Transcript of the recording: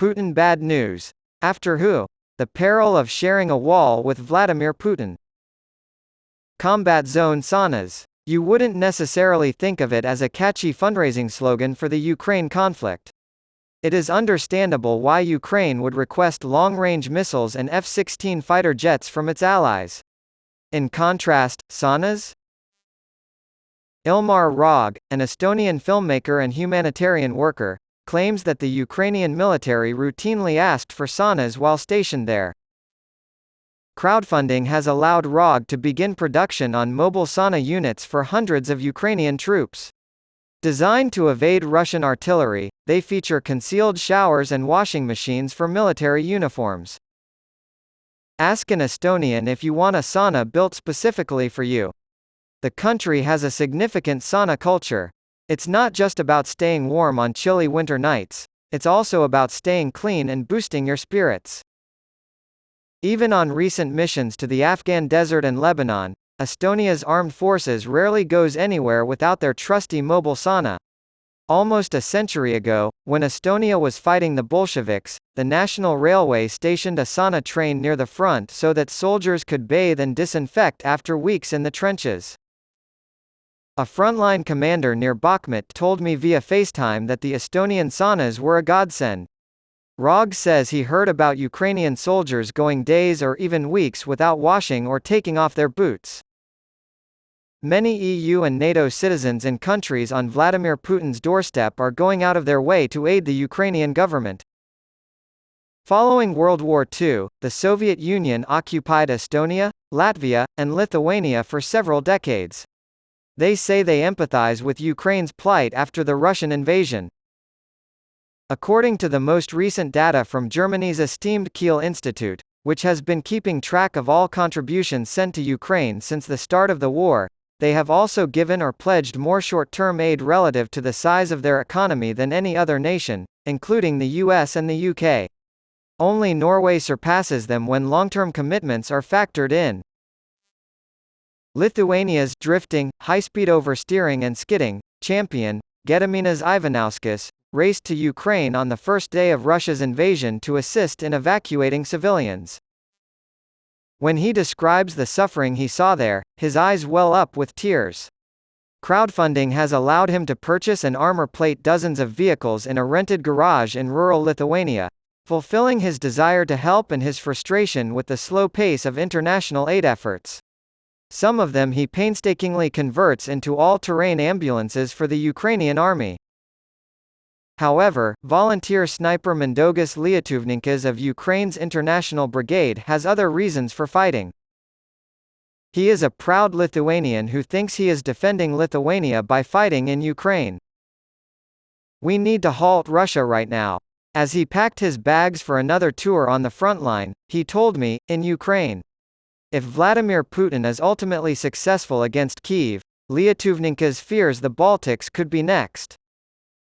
Putin Bad News After who? The peril of sharing a wall with Vladimir Putin. Combat zone saunas. You wouldn't necessarily think of it as a catchy fundraising slogan for the Ukraine conflict. It is understandable why Ukraine would request long-range missiles and F-16 fighter jets from its allies. In contrast, saunas? Ilmar Rog, an Estonian filmmaker and humanitarian worker, claims that the Ukrainian military routinely asked for saunas while stationed there. Crowdfunding has allowed Rog to begin production on mobile sauna units for hundreds of Ukrainian troops. Designed to evade Russian artillery, they feature concealed showers and washing machines for military uniforms. Ask an Estonian if you want a sauna built specifically for you. The country has a significant sauna culture. It's not just about staying warm on chilly winter nights, it's also about staying clean and boosting your spirits. Even on recent missions to the Afghan desert and Lebanon, Estonia's armed forces rarely goes anywhere without their trusty mobile sauna. Almost a century ago, when Estonia was fighting the Bolsheviks, the National Railway stationed a sauna train near the front so that soldiers could bathe and disinfect after weeks in the trenches. A frontline commander near Bakhmut told me via FaceTime that the Estonian saunas were a godsend. Rog says he heard about Ukrainian soldiers going days or even weeks without washing or taking off their boots. Many EU and NATO citizens in countries on Vladimir Putin's doorstep are going out of their way to aid the Ukrainian government. Following World War II, the Soviet Union occupied Estonia, Latvia, and Lithuania for several decades. They say they empathize with Ukraine's plight after the Russian invasion. According to the most recent data from Germany's esteemed Kiel Institute, which has been keeping track of all contributions sent to Ukraine since the start of the war, they have also given or pledged more short-term aid relative to the size of their economy than any other nation, including the US and the UK. Only Norway surpasses them when long-term commitments are factored in. Lithuania's drifting, high-speed oversteering and skidding champion, Gediminas Ivanauskas, raced to Ukraine on the first day of Russia's invasion to assist in evacuating civilians. When he describes the suffering he saw there, his eyes well up with tears. Crowdfunding has allowed him to purchase and armor plate dozens of vehicles in a rented garage in rural Lithuania, fulfilling his desire to help and his frustration with the slow pace of international aid efforts. Some of them he painstakingly converts into all-terrain ambulances for the Ukrainian army. However, volunteer sniper Mindaugas Lietuvninkas of Ukraine's International Brigade has other reasons for fighting. He is a proud Lithuanian who thinks he is defending Lithuania by fighting in Ukraine. We need to halt Russia right now. As he packed his bags for another tour on the front line, he told me, in Ukraine. If Vladimir Putin is ultimately successful against Kyiv, Lietuvninkas fears the Baltics could be next.